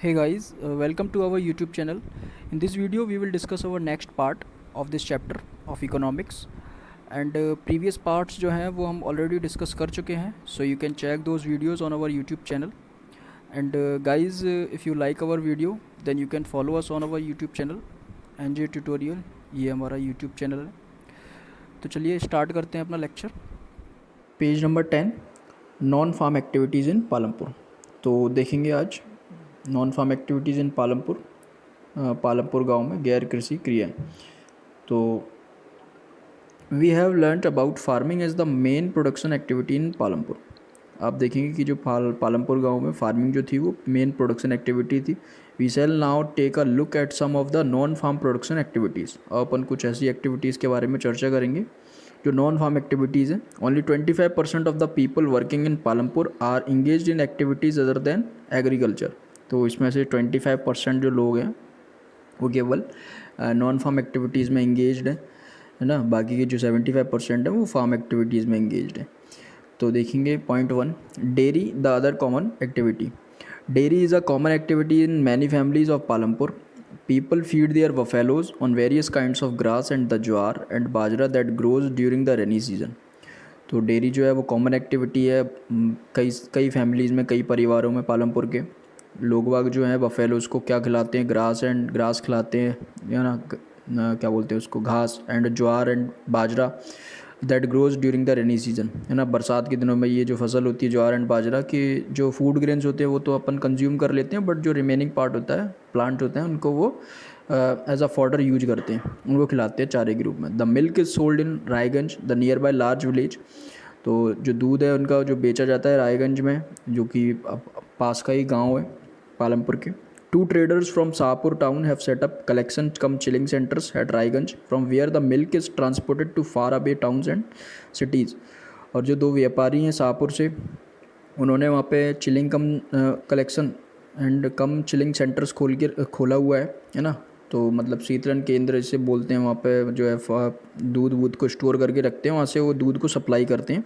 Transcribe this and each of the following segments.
Hey guys, welcome to our YouTube channel. In this video, we will discuss our next part of this chapter of economics. And previous parts जो हैं वो हम already discuss कर चुके हैं. So you can check those videos on our YouTube channel. And guys, if you like our video, then you can follow us on our YouTube channel. NJ Tutorial, ये हमारा YouTube channel है. तो चलिए start करते हैं अपना lecture. Page number 10, non farm activities in Palampur. तो देखेंगे आज non farm activities in Palampur गांव में गैर कृषि क्रियाएं. तो we have learned about farming as the main production activity in Palampur. आप देखेंगे कि जो पालमपुर गांव में फार्मिंग जो थी वो मेन प्रोडक्शन एक्टिविटी थी. We shall now take a look at some of the non farm production activities. और अपन कुछ ऐसी एक्टिविटीज़ के बारे में चर्चा करेंगे जो नॉन फार्म एक्टिविटीज़ हैं. Only 25% of the people working in Palampur are engaged in activities other than agriculture. तो इसमें से 25% जो लोग हैं वो केवल नॉन फार्म एक्टिविटीज़ में इंगेज्ड है ना. बाकी के जो 75% है वो फार्म एक्टिविटीज़ में इंगेज्ड है. तो देखेंगे point 1, dairy the other common activity. Dairy is a common activity in many families of Palampur. People feed there buffaloes on various kinds of grass and the jowar and bajra that grows during the rainy season. तो dairy जो है वो common activity है. कई families में, कई परिवारों में पालमपुर के लोग बाग जो हैं बफेलोज को क्या खिलाते हैं, ग्रास खिलाते हैं या ना क्या बोलते हैं उसको, घास, and jowar and bajra that grows during the rainy season, है ना. बरसात के दिनों में ये जो फसल होती है ज्वार एंड बाजरा की, जो फूड ग्रेन्स होते हैं वो तो अपन कंज्यूम कर लेते हैं, बट जो रिमेनिंग पार्ट होता है, प्लांट होते हैं, उनको वो एज अ फॉडर यूज करते हैं, उनको खिलाते हैं चारे के रूप में. The milk is sold in Raiganj, the near by large village. तो जो दूध है उनका जो बेचा जाता है रायगंज में, जो कि पास का ही गाँव है पालमपुर के. Two traders from Sahapur town have set up collection cum chilling centers at Raiganj from where the milk is transported to far away towns and cities. और जो दो व्यापारी हैं शाहपुर से, उन्होंने वहाँ पे chilling come collection and come chilling centres खोला हुआ है ना. तो मतलब शीतलन केंद्र इसे बोलते हैं. वहाँ पे जो है दूध को स्टोर करके रखते हैं, वहाँ से वो दूध को सप्लाई करते हैं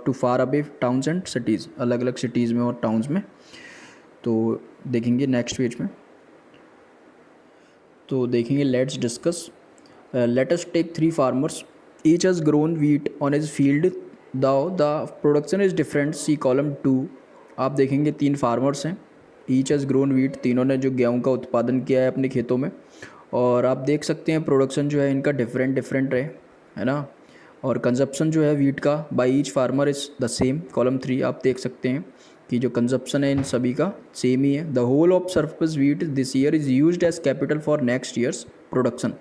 to far away towns and cities, अलग अलग सिटीज़ में और टाउन्स में. तो देखेंगे नेक्स्ट पेज में. तो देखेंगे let's discuss. Let us take 3 farmers. Each has grown wheat on his field though the production is different. See column 2. आप देखेंगे 3 फार्मर्स हैं. ईच हैज़ ग्रोन वीट, तीनों ने जो गेहूं का उत्पादन किया है अपने खेतों में, और आप देख सकते हैं प्रोडक्शन जो है इनका डिफरेंट है ना. और कंजप्शन जो है वीट का by each farmer is the same. Column 3 आप देख सकते हैं कि जो कंजप्शन है इन सभी का सेम ही है. The whole of surplus wheat this year is used as capital for next years production.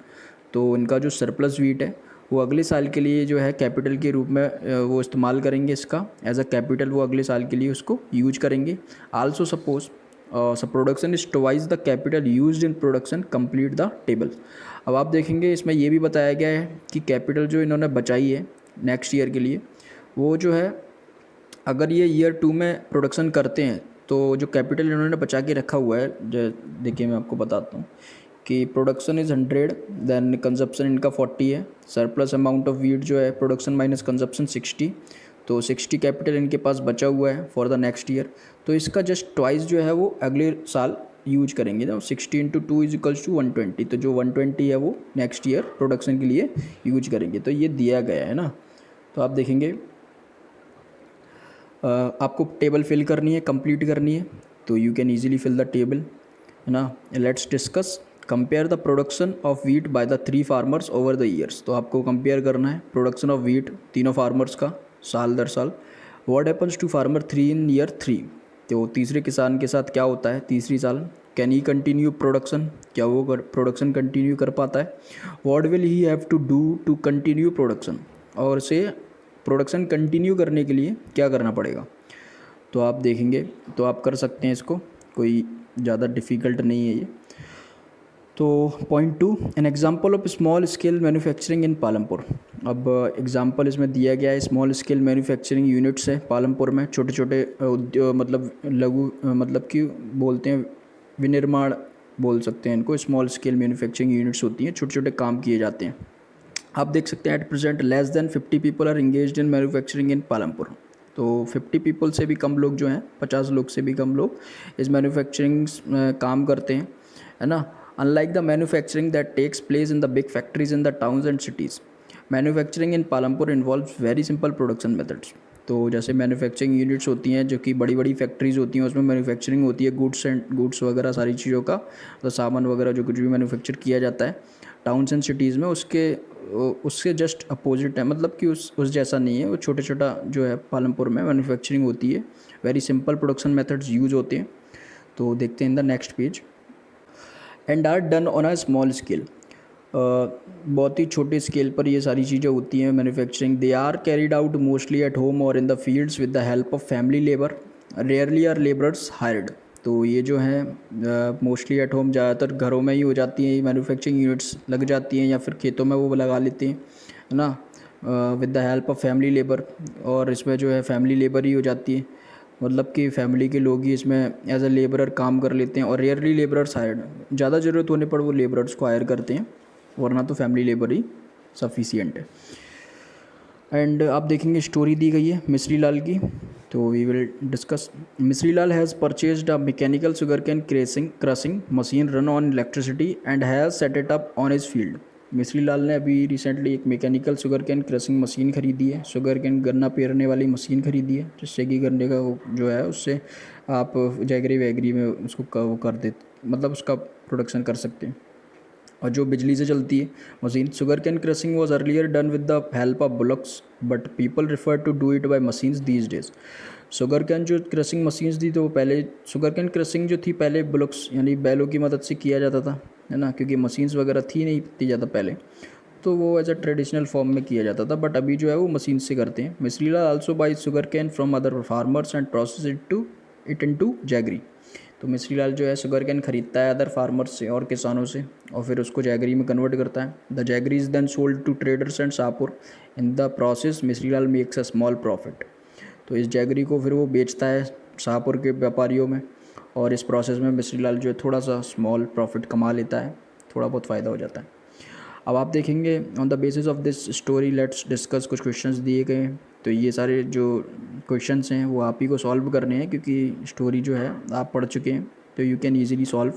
तो इनका जो सरप्लस वीट है वो अगले साल के लिए जो है कैपिटल के रूप में वो इस्तेमाल करेंगे. इसका एज अ कैपिटल वो अगले साल के लिए उसको यूज करेंगे. Also suppose production is twice the capital used in production, complete the table. अब आप देखेंगे इसमें ये भी बताया गया है कि कैपिटल जो इन्होंने बचाई है नेक्स्ट ईयर के लिए, वो जो है अगर ये ईयर 2 में प्रोडक्शन करते हैं तो जो कैपिटल इन्होंने बचा के रखा हुआ है, जो देखिए मैं आपको बताता हूँ कि प्रोडक्शन इज़ 100, देन कंजप्शन इनका 40 है. सरप्लस अमाउंट ऑफ वीट जो है प्रोडक्शन माइनस कंजप्शन 60. तो 60 कैपिटल इनके पास बचा हुआ है फॉर द नेक्स्ट ईयर. तो इसका जस्ट ट्वाइस जो है वो अगले साल यूज करेंगे ना. 60 × 2 इज इक्वल्स टू 120. तो जो 120 है वो नेक्स्ट ईयर प्रोडक्शन के लिए यूज करेंगे. तो ये दिया गया है ना. तो आप देखेंगे आपको टेबल फिल करनी है, कंप्लीट करनी है. तो you can easily fill the table, है ना. Let's discuss. Compare the production of wheat by the 3 farmers over the years. तो आपको कंपेयर करना है प्रोडक्शन ऑफ वीट तीनों फार्मर्स का साल दर साल. What happens to farmer 3 in year 3. तो तीसरे किसान के साथ क्या होता है तीसरी साल. कैन ही कंटिन्यू प्रोडक्शन, क्या वो प्रोडक्शन कंटिन्यू कर पाता है. What will he have to do to continue production. और से प्रोडक्शन कंटिन्यू करने के लिए क्या करना पड़ेगा. तो आप देखेंगे तो आप कर सकते हैं इसको, कोई ज़्यादा डिफ़िकल्ट नहीं है ये. तो point 2, an example of small scale manufacturing in Palampur. अब एग्जांपल इसमें दिया गया है स्मॉल स्केल मैन्युफैक्चरिंग यूनिट्स है पालमपुर में. छोटे छोटे मतलब लघु मतलब कि बोलते हैं विनिर्माण बोल सकते हैं इनको. स्मॉल स्केल मैन्युफैक्चरिंग यूनिट्स होती हैं, छोटे छोटे काम किए जाते हैं. आप देख सकते हैं at present less than 50 people are engaged in manufacturing in Palampur. तो 50 पीपल से भी कम लोग जो हैं, 50 लोग से भी कम लोग इस मैन्युफैक्चरिंग काम करते हैं, है ना। Unlike the manufacturing that takes place in the big factories in the towns and cities, manufacturing in Palampur involves very simple production methods. तो जैसे मैन्युफैक्चरिंग यूनिट्स होती हैं जो कि बड़ी बड़ी फैक्ट्रीज़ होती हैं, उसमें मैन्युफैक्चरिंग होती है गुड्स वगैरह सारी चीज़ों का, तो सामान वगैरह जो कुछ भी मैन्युफैक्चर किया जाता है टाउन्स एंड सिटीज़ में, उसके जस्ट अपोजिट है, मतलब कि उस जैसा नहीं है, वो छोटे छोटा जो है पालमपुर में मैन्युफैक्चरिंग होती है, very simple production methods use होते हैं। तो देखते हैं in the next page. And are done on a small scale, बहुत ही छोटे स्केल पर ये सारी चीज़ें होती हैं manufacturing. They are carried out mostly at home और in the fields with the help of family labour, rarely are labourers hired. तो ये जो है मोस्टली एट होम, ज़्यादातर घरों में ही हो जाती हैं, ये मैन्युफैक्चरिंग यूनिट्स लग जाती हैं या फिर खेतों में वो लगा लेते हैं, है ना, with the help of family labour. और इसमें जो है फैमिली लेबर ही हो जाती है, मतलब कि फैमिली के लोग ही इसमें एज अ लेबरर काम कर लेते हैं। और रेयरली लेबरर्स हायर्ड, ज़्यादा ज़रूरत होने पर वो लेबरर्स को हायर करते हैं, वरना तो फैमिली लेबर ही सफिशियंट है। एंड आप देखेंगे स्टोरी दी गई है मिश्री लाल की, तो we will discuss. Mishri Lal has purchased a mechanical sugar cane crushing machine run on electricity and has set it up on his field. Mishri Lal ने अभी रिसेंटली एक mechanical sugar cane crushing machine खरीदी है, शुगर कैन गन्ना पेरने वाली मशीन खरीदी है, जिससे कि गन्ने का जो है उससे आप जैगरी वैगरी में उसको वो कर देते, मतलब उसका प्रोडक्शन कर सकते हैं, और जो बिजली से चलती है machine. Sugar can crushing was earlier done with the help of bullocks but people refer to do it by machines these days. Sugar cane जो क्रशिंग मशीन्स थी, तो वो पहले शुगर कैन क्रशिंग जो थी पहले बुलक्स यानी बैलों की मदद से किया जाता था, है ना, क्योंकि मशीन्स वगैरह थी नहीं इतनी ज़्यादा पहले, तो वो एज अ ट्रेडिशनल फॉर्म में किया जाता था, बट अभी जो है वो मशीन से करते हैं। Mishri Lal also buys sugarcane from other farmers and process it into jaggery. तो मिश्री लाल जो है शुगर कैन खरीदता है अदर फार्मर्स से और किसानों से, और फिर उसको जैगरी में कन्वर्ट करता है। The jaggery is then sold to traders and Shahpur. In the process Mishri Lal makes a small profit. तो इस जैगरी को फिर वो बेचता है शाहपुर के व्यापारियों में, और इस प्रोसेस में मिश्री लाल जो है थोड़ा सा स्मॉल प्रॉफिट कमा लेता है, थोड़ा बहुत फ़ायदा हो जाता है। अब आप देखेंगे on the basis of this story let's discuss, कुछ क्वेश्चंस दिए गए हैं, तो ये सारे जो क्वेश्चंस हैं वो आप ही को सॉल्व करने हैं, क्योंकि स्टोरी जो है आप पढ़ चुके हैं, तो you can easily solve.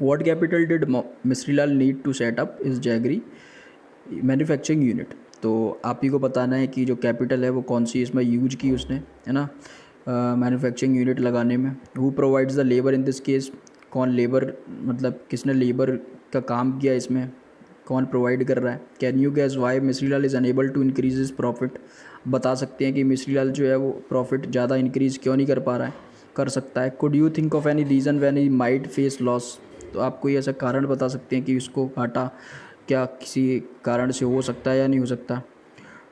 What capital did Mishri Lal need to set up इस जैगरी मैन्युफैक्चरिंग यूनिट। तो आप ही को बताना है कि जो कैपिटल है वो कौन सी इसमें यूज की उसने, है ना, मैन्युफैक्चरिंग यूनिट लगाने में। Who provides the labour in this case, कौन लेबर, मतलब किसने लेबर का काम किया इसमें, कौन प्रोवाइड कर रहा है। Can you guess why Mishri Lal is unable to increase his profit, बता सकते हैं कि मिश्री लाल जो है वो प्रॉफिट ज़्यादा इंक्रीज क्यों नहीं कर पा रहा है, कर सकता है। Could you think of any reason when he might face loss, तो आप कोई ऐसा कारण बता सकते हैं कि उसको घाटा क्या किसी कारण से हो सकता है या नहीं हो सकता।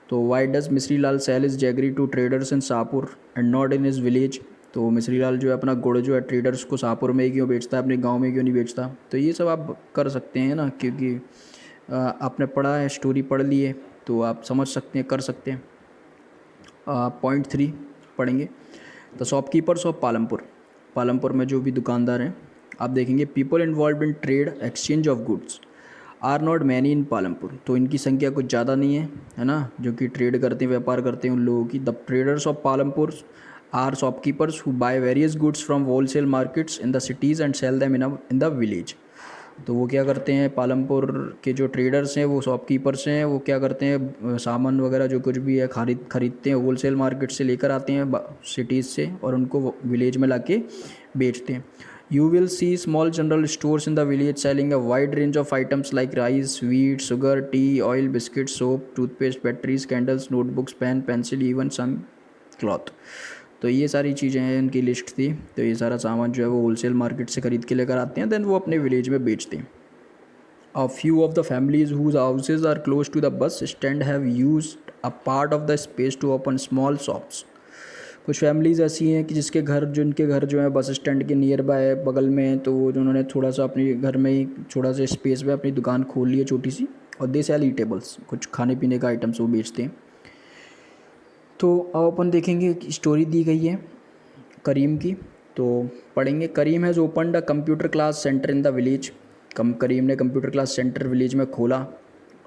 तो why does Mishri Lal sell his jaggery to traders in Shahpur and not in his village. तो मिश्री लाल जो है अपना गुड़ जो है ट्रेडर्स को शाहपुर में ही क्यों बेचता है, अपने गांव में क्यों नहीं बेचता। तो ये सब आप कर सकते हैं ना, क्योंकि आपने पढ़ा है, स्टोरी पढ़ ली है, तो आप समझ सकते हैं, कर सकते हैं। पॉइंट 3 पढ़ेंगे, the shopkeepers of Palampur. Palampur में जो भी दुकानदार हैं आप देखेंगे, people involve in trade exchange of goods are not many in Palampur. तो इनकी संख्या कुछ ज़्यादा नहीं है ना, जो कि ट्रेड करते हैं, व्यापार करते हैं उन लोगों की। The traders of Palampur are shopkeepers who buy various goods from wholesale markets in the cities and sell them in the village. तो वो क्या करते हैं, पालमपुर के जो ट्रेडर्स हैं, वो शॉपकीपर्स हैं, वो क्या करते हैं, सामान वगैरह जो कुछ भी है खरीदते हैं, होलसेल मार्केट से लेकर आते हैं सिटीज़ से, और उनको विलेज में लाके बेचते हैं। You will see small general stores in the village selling a wide range of items like rice, wheat, sugar, tea, oil, biscuits, soap, toothpaste, batteries, candles, notebooks, pen, pencil, even some cloth। तो ये सारी चीज़ें हैं, इनकी list थी। तो ये सारा सामान जो है वो होलसेल मार्केट से ख़रीद के लेकर आते हैं, देन वो अपने विलेज में बेचते हैं। A few of the families whose houses are close to the bus stand have used a part of the space to open small shops। कुछ फैमिलीज़ ऐसी हैं कि जिनके घर जो है बस स्टैंड के नियर बाय बगल में है, तो उन्होंने थोड़ा सा अपने घर में ही थोड़ा सा स्पेस में अपनी दुकान खोल ली है छोटी सी, और दे सेल ईटेबल्स, कुछ खाने पीने का आइटम्स वो बेचते हैं। तो अब अपन देखेंगे कि स्टोरी दी गई है करीम की, तो पढ़ेंगे। Karim has opened a computer class centre in the village. Karim ने कंप्यूटर क्लास सेंटर विलेज में खोला।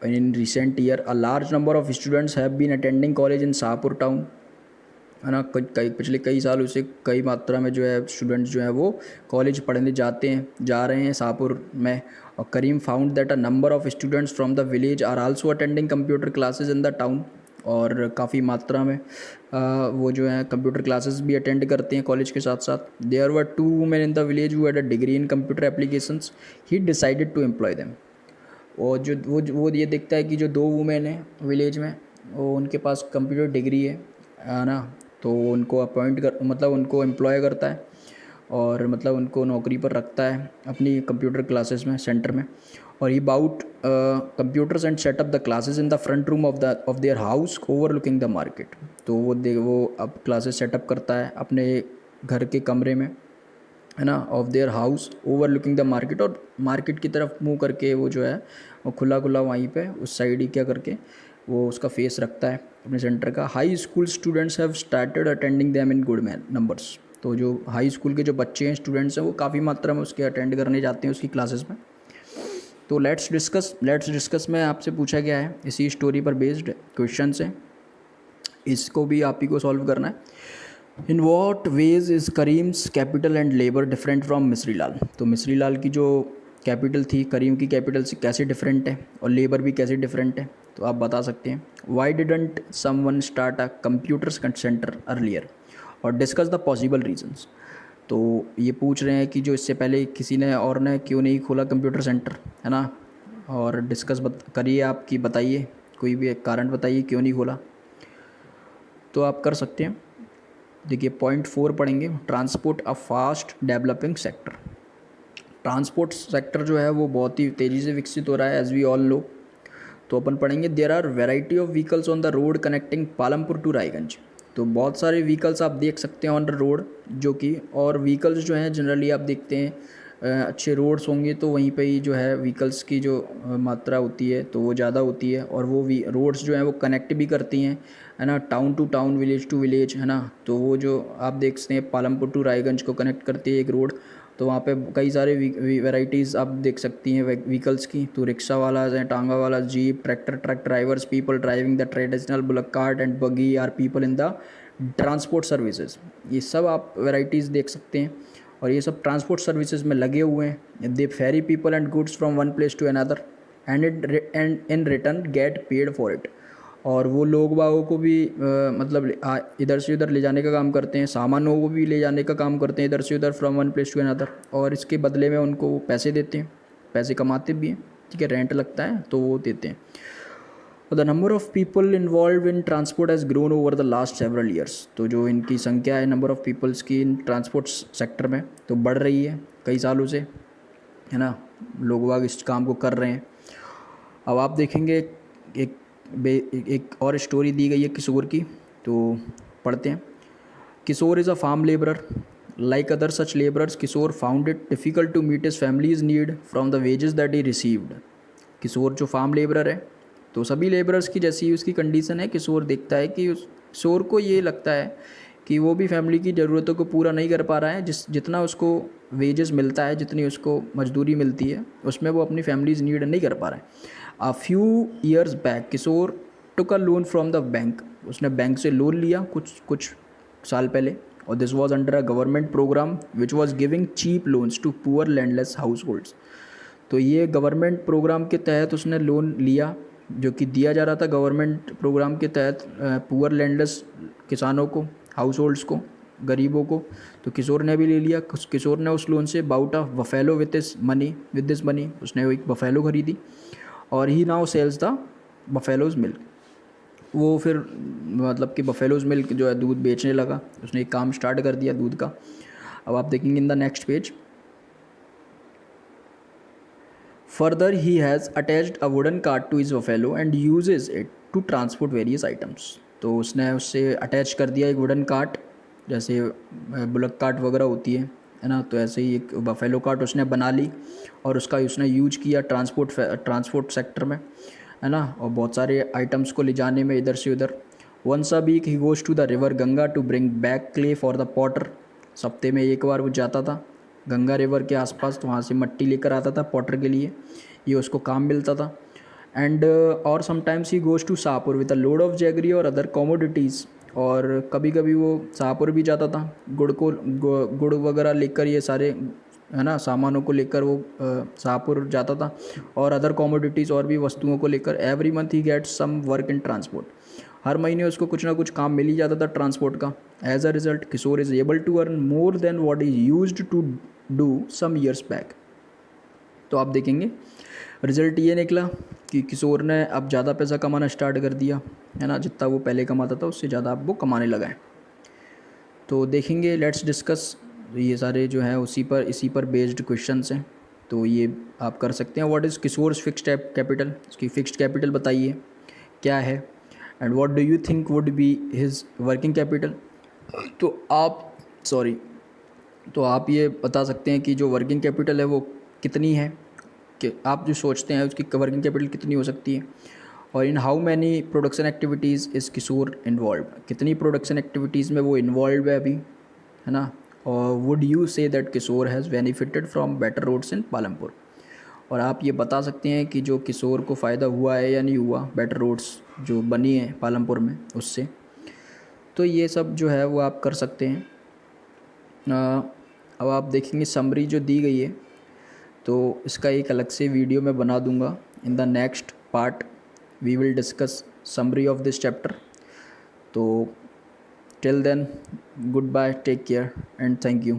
In recent year a large number of students have been attending college in Shahpur town. है ना। कई पिछले कई सालों से कई मात्रा में जो है स्टूडेंट्स जो है वो कॉलेज पढ़ने जा रहे हैं शाहपुर में। और Karim found that a number of students from the village are also attending computer classes in the town. और काफ़ी मात्रा में वो जो है कंप्यूटर क्लासेस भी अटेंड करते हैं कॉलेज के साथ साथ। There were 2 women in the village who had a degree in computer applications. He decided to employ them. और जो वो ये देखता है कि जो 2 वुमेन हैं विलेज में, वो उनके पास कंप्यूटर डिग्री है ना, तो उनको अपॉइंट कर मतलब उनको एम्प्लॉय करता है और मतलब उनको नौकरी पर रखता है अपनी कंप्यूटर क्लासेस में, सेंटर में। और he bought computers and set up the classes in the front room of their house overlooking the market. तो वो अब क्लासेस सेटअप करता है अपने घर के कमरे में, है ना, of their house overlooking the market. और मार्केट की तरफ मुंह करके वो जो है वो खुला वहीं पे उस साइड ही क्या करके वो उसका फेस रखता है अपने सेंटर का। High school students have started attending them in good numbers. तो जो हाई स्कूल के जो बच्चे हैं, स्टूडेंट्स हैं, वो काफ़ी मात्रा में उसके अटेंड करने जाते हैं उसकी क्लासेस में। तो लेट्स डिस्कस में आपसे पूछा गया है, इसी स्टोरी पर बेस्ड क्वेश्चन है, इसको भी आप ही को सॉल्व करना है। In what way is Karim's capital and labour different from Misri Lal. तो मिसरी लाल की जो कैपिटल थी करीम की कैपिटल से कैसे डिफरेंट है और लेबर भी कैसे डिफरेंट है, तो आप बता सकते हैं। Y didn't someone start a computers centre earlier और डिस्कस द पॉसिबल रीजंस। तो ये पूछ रहे हैं कि जो इससे पहले किसी ने और ने क्यों नहीं खोला कंप्यूटर सेंटर, है ना, और डिस्कस करिए, आपकी बताइए, कोई भी एक कारण बताइए क्यों नहीं खोला। तो आप कर सकते हैं। देखिए पॉइंट 4 पढ़ेंगे, transport a fast developing sector. Transport sector जो है वो बहुत ही तेज़ी से विकसित हो रहा है, एज वी ऑल नो। तो अपन पढ़ेंगे there are variety of vehicles on the road connecting Palampur to Raiganj. तो बहुत सारे व्हीकल्स आप देख सकते हैं ऑन द रोड, जो कि और व्हीकल्स जो हैं जनरली आप देखते हैं अच्छे रोड्स होंगे तो वहीं पे ही जो है व्हीकल्स की जो मात्रा होती है तो वो ज़्यादा होती है। और वो रोड्स जो हैं वो कनेक्ट भी करती हैं, है ना, town to town, village to village, है ना। तो वो जो आप देख सकते हैं पालमपुर टू रायगंज को कनेक्ट करती है एक रोड। तो वहाँ पे कई सारे वैरायटीज़ आप देख सकती हैं व्हीकल्स की। तो रिक्शा वाला हैं, tonga wala, jeep, tractor, truck drivers, people driving the traditional bullock cart and buggy are people in the transport services. ये सब आप वैरायटीज़ देख सकते हैं और ये सब ट्रांसपोर्ट सर्विसेज में लगे हुए हैं। They ferry people and goods from one place to another and in return get paid for it. और वो लोग बागों को भी मतलब इधर से उधर ले जाने का काम करते हैं, सामानों को भी ले जाने का काम करते हैं इधर से उधर, from one place to another. और इसके बदले में उनको वो पैसे देते हैं, पैसे कमाते भी हैं, ठीक है, रेंट लगता है तो वो देते हैं। The number of people involve in transport has grown over the last several years. तो जो इनकी संख्या है नंबर ऑफ़ पीपल्स की इन ट्रांसपोर्ट सेक्टर में तो बढ़ रही है कई सालों से, है ना, लोग बाग इस काम को कर रहे हैं। अब आप देखेंगे एक और स्टोरी दी गई है किशोर की, तो पढ़ते हैं। Kishore is a farm labourer like other such labourers. Kishore found it difficult to meet his family's need from the wages that he received. Kishore जो फार्म लेबरर है तो सभी लेबरर्स की जैसी ही उसकी कंडीशन है, किशोर देखता है कि किशोर को ये लगता है कि वो भी फैमिली की ज़रूरतों को पूरा नहीं कर पा रहा है, जितना उसको वेजेस मिलता है, जितनी उसको मजदूरी मिलती है, उसमें वो अपनी फैमिलीज नीड नहीं कर पा रहा है। A few years back Kishore took a loan from the bank. उसने बैंक से लोन लिया कुछ साल पहले। और this was under a government programme which was giving cheap loans to poor landless household. तो ये गवर्नमेंट प्रोग्राम के तहत उसने लोन लिया, जो कि दिया जा रहा था गवर्नमेंट प्रोग्राम के तहत पुअर लैंडलेस किसानों को, हाउस होल्ड्स को, गरीबों को। तो किशोर ने भी ले लिया। किशोर ने उस लोन से bought a buffalo with this money उसने एक बफेलो खरीदी। और he now sells the buffalo's milk. वो फिर मतलब कि बफेलोज मिल्क जो है दूध बेचने लगा, उसने एक काम स्टार्ट कर दिया दूध का। अब आप देखेंगे in the next page, further he has attached a wooden cart to his buffalo and uses it to transport various items. तो उसने उससे अटैच कर दिया एक वुडन कार्ट, जैसे बुलक कार्ट वगैरह होती है ना, तो ऐसे ही एक बफेलो कार्ट उसने बना ली और उसका उसने यूज किया ट्रांसपोर्ट सेक्टर में, है ना, और बहुत सारे आइटम्स को ले जाने में इधर से उधर। Once a week he goes to the river Ganga to bring back clay for the potter. हफ्ते में एक बार वो जाता था गंगा रिवर के आसपास, तो वहाँ से मट्टी लेकर आता था पॉटर के लिए, ये उसको काम मिलता था। एंड और sometimes he goes to Shahpur with a load of jaggery और अदर कॉमोडिटीज़ और कभी कभी वो शाहपुर भी जाता था गुड़ वगैरह लेकर, ये सारे है ना सामानों को लेकर वो शाहपुर जाता था, और अदर कॉमोडिटीज़ और भी वस्तुओं को लेकर। Every month he gets some work in transport, हर महीने उसको कुछ ना कुछ काम मिल ही जाता था ट्रांसपोर्ट का। As a result Kishore is able to earn more than what is used to do some years back. तो आप देखेंगे रिजल्ट ये निकला कि किशोर ने अब ज़्यादा पैसा कमाना स्टार्ट कर दिया, है ना, जितना वो पहले कमाता था उससे ज़्यादा अब वो कमाने लगा है। तो देखेंगे, लेट्स डिस्कस। ये सारे जो है इसी पर बेस्ड क्वेश्चंस हैं, तो ये आप कर सकते हैं। व्हाट इज़ किशोर्स फिक्स्ड कैपिटल, उसकी फिक्स्ड कैपिटल बताइए क्या है, and what do you think would be his working capital. तो आप सॉरी तो आप ये बता सकते हैं कि जो वर्किंग कैपिटल है वो कितनी है, कि आप जो सोचते हैं उसकी वर्किंग कैपिटल कितनी हो सकती है। और in how many production activities is Kishore involve, कितनी प्रोडक्शन एक्टिविटीज़ में वो इन्वॉल्व है अभी, है ना। और would you say that Kishore has benefited from better roads in Palampur, और आप ये बता सकते हैं कि जो किशोर को फ़ायदा हुआ है या नहीं हुआ बेटर रोड्स जो बनी है पालमपुर में उससे। तो ये सब जो है वो आप कर सकते हैं। अब आप देखेंगे समरी जो दी गई है, तो इसका एक अलग से वीडियो मैं बना दूंगा। In the next part we will discuss summary of this chapter. तो till then goodbye, take care and thank you.